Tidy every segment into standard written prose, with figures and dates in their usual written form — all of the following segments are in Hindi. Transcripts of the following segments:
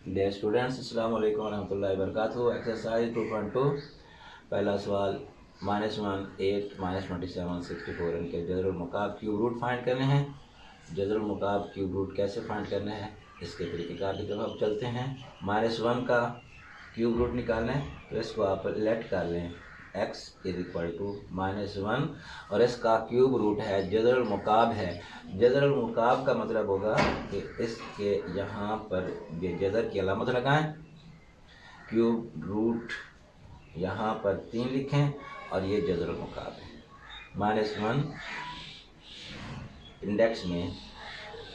डियर स्टूडेंट्स, अस्सलाम वालेकुम रहमतुल्लाहि व बरकातुहू। एक्सरसाइज 2.2 पहला सवाल -1, 8, -27, 64 इनके जज़रुल मुकाब क्यूब रूट फाइंड करने हैं। जज़रुल मुकाब क्यूब रूट कैसे फाइंड करने हैं इसके तरीक़ेकार की तरफ अब चलते हैं। -1 का क्यूब रूट निकालना है तो इसको आप लेट कर लें x = -1 और इसका क्यूब रूट है जज़रुल मुकाब है। जज़रुल मुकाब का मतलब होगा कि इसके यहाँ पर ये जज़र की अलामत लगाएं, क्यूब रूट यहाँ पर 3 लिखें और ये जज़रुल मुकाब है। -1 इंडेक्स में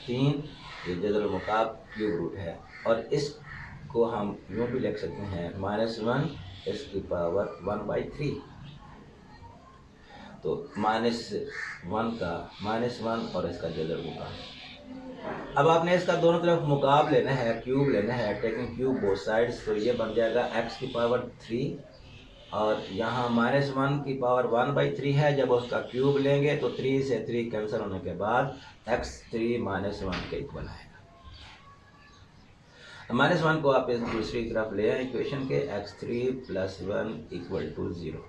3 ये जज़रुल मुकाब क्यूब रूट है और इसको हम यूँ भी लिख सकते हैं -1 इसकी पावर 1/3। तो -1 का -1 और इसका जज़र मुकाब। अब आपने इसका दोनों तरफ मुकाब लेना है, क्यूब लेना है, टेकिंग क्यूब बोथ साइड्स। तो ये बन जाएगा x की पावर 3 और यहाँ -1 की पावर 1/3 है। जब उसका क्यूब लेंगे तो 3 से 3 कैंसिल होने के बाद x 3 -1 के इक्वल आएगा। -1 को आप इस दूसरी तरफ ले आए इक्वेशन के, x3 + 1 = 0।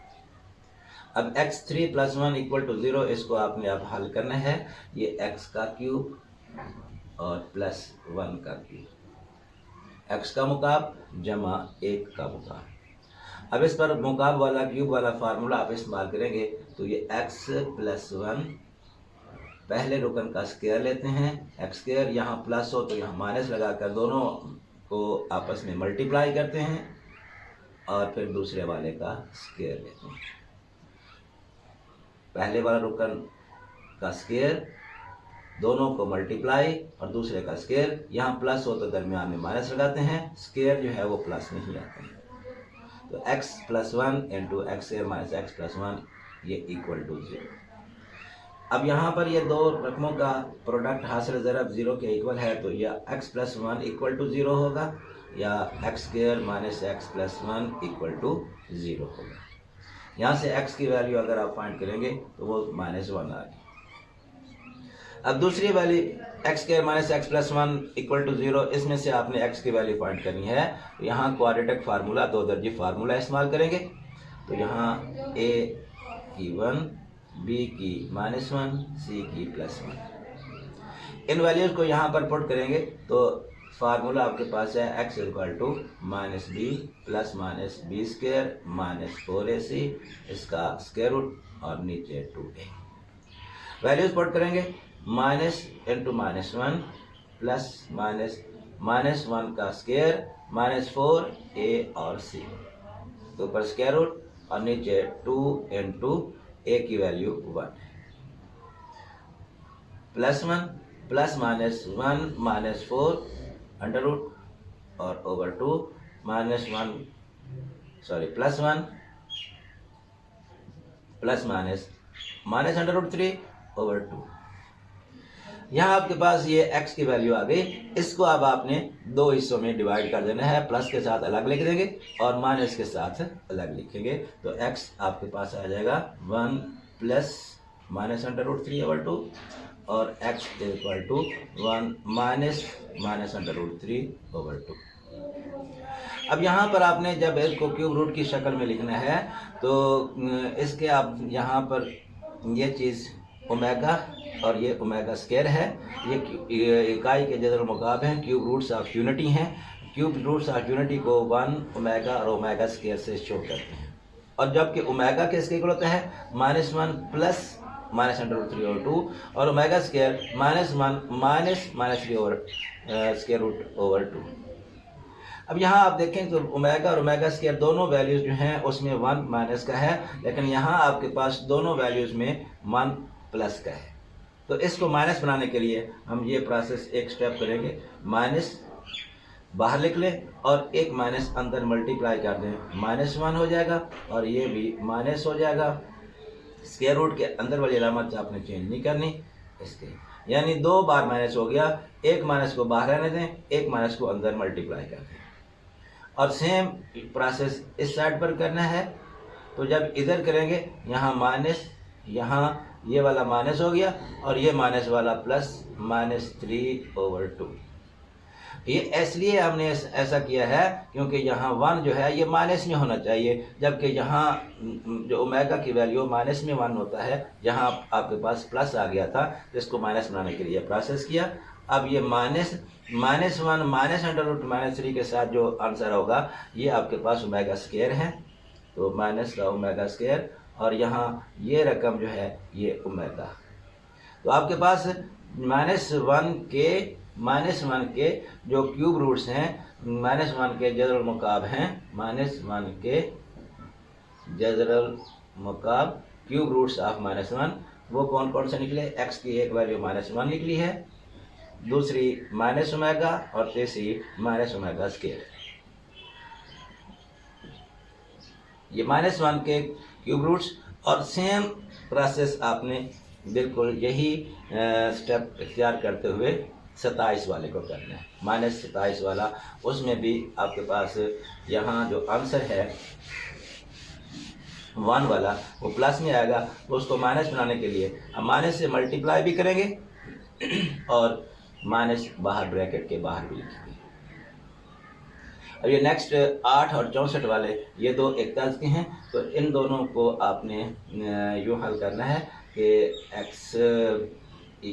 अब x3 + 1 = 0 इसको आपने अब हल करना है। ये x का क्यूब और +1 का क्यूब, x का मुकाब जमा 1 का मुकाब। अब इस पर मुकाब वाला क्यूब वाला फार्मूला आप इस्तेमाल करेंगे तो ये x + 1 पहले रुकन का स्क्वायर लेते हैं, x² यहाँ प्लस हो तो यहाँ माइनस लगाकर दोनों को आपस में मल्टीप्लाई करते हैं और फिर दूसरे वाले का स्क्वायर लेते हैं। पहले वाला रुकन का स्क्वायर, दोनों को मल्टीप्लाई और दूसरे का स्क्वायर, यहाँ प्लस हो तो दरमियान में माइनस लगाते हैं, स्क्वायर जो है वो प्लस नहीं आते हैं। तो x + 1 × x² - x + 1 ये = 0। अब यहाँ पर ये दो रकमों का प्रोडक्ट हासिल ज़रब 0 के इक्वल है तो या x + 1 = 0 होगा या x² - x + 1 = 0 होगा। यहाँ से x की वैल्यू अगर आप फाइंड करेंगे तो वो -1 आ गई। अब दूसरी वैल्यू x² - x + 1 = 0, इसमें से आपने x की वैल्यू फाइंड करनी है। यहाँ क्वाड्रेटिक फार्मूला 2 दर्जी फार्मूला इस्तेमाल करेंगे। तो यहाँ a की 1, b की -1, c की +1। इन वैल्यूज को यहाँ पर पुट करेंगे तो फार्मूला आपके पास है x = -b + -b² - 4ac, इसका स्क्वायर रूट और नीचे 2a। वैल्यूज पुट करेंगे -× -1 प्लस -1 का स्क्वायर -4a और c, तो ऊपर स्क्वायर रूट और नीचे 2 × a की वैल्यू 1 है, +1 + -1 - 4 √ और ओवर 2 +1 -√3 ओवर 2। यहाँ आपके पास ये x की वैल्यू आ गई। इसको अब आपने दो हिस्सों में डिवाइड कर देना है, प्लस के साथ अलग लिख देंगे और माइनस के साथ अलग लिखेंगे। तो x आपके पास आ जाएगा 1 + -√3 ओवर 2 और x = 1 - -√3 ओवर 2। अब यहाँ पर आपने जब इसको क्यूब रूट की शक्ल में लिखना है तो इसके आप यहाँ पर ये चीज़ ओमेगा और ये ओमेगा स्क्वायर है, ये इकाई के जज़रुल मुकाब हैं, क्यूब रूट्स ऑफ यूनिटी हैं। क्यूब रूट्स ऑफ यूनिटी को 1 ओमेगा और ओमेगा स्क्वायर से शो करते हैं। और जबकि ओमेगा किसके इक्वल होता है -1 प्लस -√3 ओवर 2 और omega square -1 -√3 over square root over 2। अब यहाँ आप देखें तो ओमेगा और ओमेगा स्क्वायर दोनों वैल्यूज जो हैं उसमें 1 माइनस का है, लेकिन यहाँ आपके पास दोनों वैल्यूज में 1 प्लस का है। तो इसको माइनस बनाने के लिए हम ये प्रोसेस एक स्टेप करेंगे, माइनस बाहर लिख लें और एक माइनस अंदर मल्टीप्लाई कर दें, -1 हो जाएगा और ये भी माइनस हो जाएगा। स्क्वायर रूट के अंदर वाली अलामत आपने चेंज नहीं करनी इसके, यानी 2 बार माइनस हो गया। एक माइनस को बाहर रहने दें, एक माइनस को अंदर मल्टीप्लाई कर दें और सेम प्रोसेस इस साइड पर करना है। तो जब इधर करेंगे यहाँ माइनस, यहाँ ये वाला माइनस हो गया और ये माइनस वाला प्लस -3 ओवर 2। ये इसलिए हमने ऐसा किया है क्योंकि यहाँ 1 जो है ये माइनस में होना चाहिए, जबकि यहाँ जो ओमेगा की वैल्यू माइनस में 1 होता है, यहाँ आपके पास प्लस आ गया था, तो इसको माइनस बनाने के लिए प्रोसेस किया। अब ये -1 -√-3 के साथ जो आंसर होगा ये आपके पास ओमेगा स्क्वायर है, तो माइनस का ओमेगा स्क्वायर, और यहाँ ये रकम जो है ये ओमेगा। तो आपके पास -1 के जो क्यूब रूट्स हैं, -1 के जज़रुल मुकाब हैं, -1 के जज़रुल मुकाब क्यूब रूट्स ऑफ -1, वो कौन कौन से निकले? x की एक वैल्यू -1 निकली है, दूसरी माइनस ओमेगा, और तीसरी माइनस ओमेगा स्क्वायर। ये -1 के क्यूब रूट्स, और सेम प्रोसेस आपने बिल्कुल यही स्टेप इख्तियार करते हुए 27 वाले को करना है। -27 वाला, उसमें भी आपके पास यहाँ जो आंसर है 1 वाला वो प्लस में आएगा, तो उसको माइनस बनाने के लिए हम माइनस से मल्टीप्लाई भी करेंगे और माइनस बाहर ब्रैकेट के बाहर भी लिखेंगे। अब ये नेक्स्ट 8 और 64 वाले ये दो एक तर्ज के हैं, तो इन दोनों को आपने यूँ हल करना है कि x =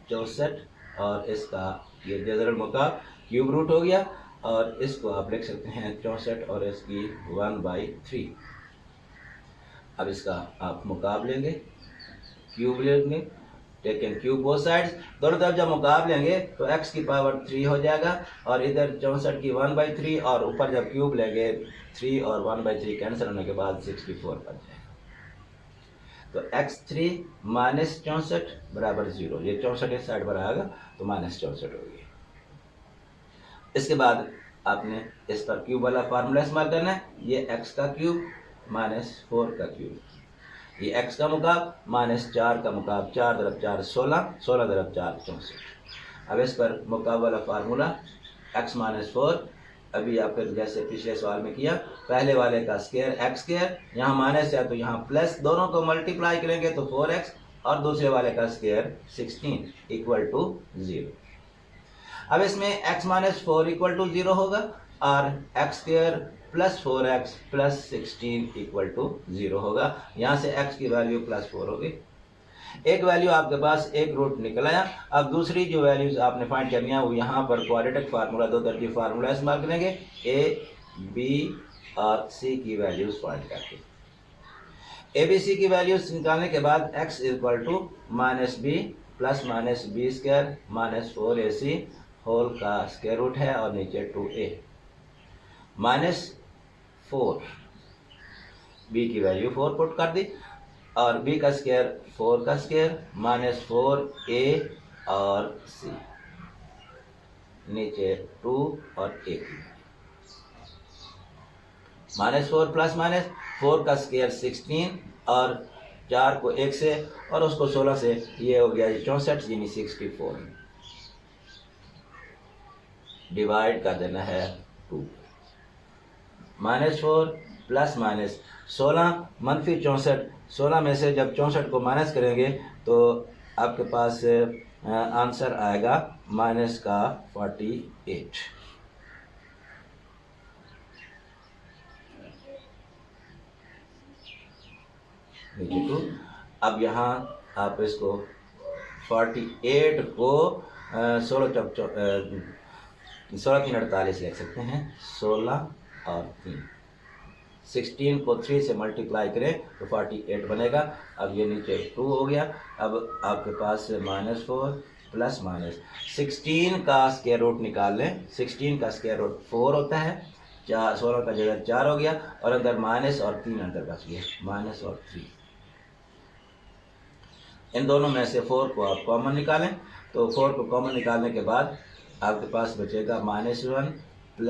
64 और इसका ये जज़रुल मुकाब क्यूब रूट हो गया, और इसको आप लिख सकते हैं 64 और इसकी 1/3। अब इसका आप मुकाब लेंगे, क्यूब लेंगे, टेकन क्यूब बोथ साइड्स, दोनों तरफ जब मुकाब लेंगे तो x की पावर 3 हो जाएगा, और इधर 64 की 1/3, और ऊपर जब क्यूब लेंगे 3 और 1/3 कैंसिल होने के बाद 64 बन जाएगा। तो x3 - 64 बराबर 0, ये 64 इस साइड पर आएगा तो -64 होगी। इसके बाद आपने इस पर क्यूब वाला फार्मूला इस्तेमाल करना है, ये x का क्यूब -4 का क्यूब, ये x का मुकाब -4 का मुकाब, 4 × 4 16, 16 × 4 64। अब इस पर मुकाब वाला फार्मूला x -4, अभी आप फिर जैसे पिछले सवाल में किया, पहले वाले का स्क्वायर x स्क्वायर, यहाँ माइनस है तो यहाँ प्लस, दोनों को मल्टीप्लाई करेंगे तो 4x, और दूसरे वाले का स्क्वायर 16 = 0। अब इसमें x -4 = 0 होगा, और x² + 4x + 16 = 0 होगा। यहाँ से x की वैल्यू +4 होगी। एक वैल्यू आपके पास एक रूट निकल आया। अब दूसरी जो वैल्यूज आपने फाइंड करनी है वो यहाँ पर क्वाड्रेटिक फार्मूला, दो तरह की फार्मूला इस्तेमाल करेंगे, a, b और c की वैल्यूज फाइंड करके। a, b, c की वैल्यूज निकालने के बाद x = -b + -b² - 4ac whole का स्क्वायर रूट है, और नीचे 2a -4, b की वैल्यू 4 पुट कर दी, और b का स्क्वायर 4 का स्क्वायर -4a और c, नीचे 2 और a की -4 + -4 का स्क्वायर 16, और 4 को 1 से और उसको 16 से, ये हो गया 64 यानी 64, डिवाइड कर देना है 2। -4 + -16 -64, 16 में से जब 64 को माइनस करेंगे तो आपके पास आंसर आएगा -48। नीचे 2। अब यहाँ आप इसको 48 को 16 3 48 लिख सकते हैं, 16 और 3, 16 को 3 से मल्टीप्लाई करें तो 48 बनेगा। अब ये नीचे 2 हो गया। अब आपके पास -4 + -16 का स्क्वायर रूट निकाल लें। 16 का स्क्वायर रूट 4 होता है, 16 का जगह 4 हो गया, और अंदर माइनस और 3 अंदर बच गया, -और 3। इन दोनों में से 4 को आप कॉमन निकालें, तो 4 को कॉमन निकालने के बाद आपके पास बचेगा -1 +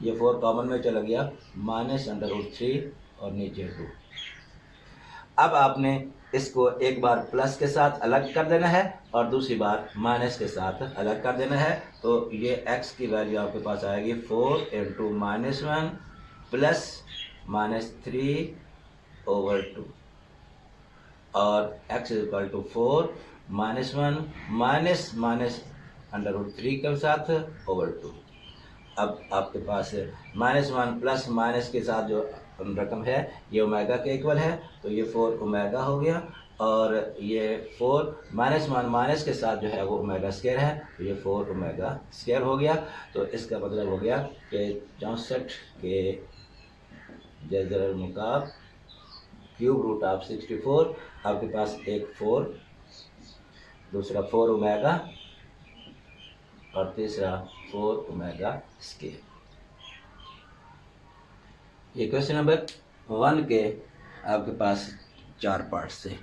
ये 4 कॉमन में चला गया, -√3 और नीचे 2। अब आपने इसको एक बार प्लस के साथ अलग कर देना है और दूसरी बार माइनस के साथ अलग कर देना है। तो ये x की वैल्यू आपके पास आएगी 4 × -1 + -3/2, और x = 4 -1 - √3 के साथ ओवर 2। अब आपके पास -1 प्लस माइनस के साथ जो रकम है ये ओमेगा के इक्वल है, तो ये 4 ओमेगा हो गया, और ये 4 -1 माइनस के साथ जो है वो ओमेगा स्क्वायर है, तो ये 4 ओमेगा स्क्वायर हो गया। तो इसका मतलब हो गया कि 64 के जज़र मुकाब क्यूब रूट ऑफ 64, आपके पास एक 4, दूसरा 4 ओमेगा और तीसरा 4 ओमेगा स्क्वायर। ये क्वेश्चन नंबर 1 के आपके पास 4 पार्ट्स थे।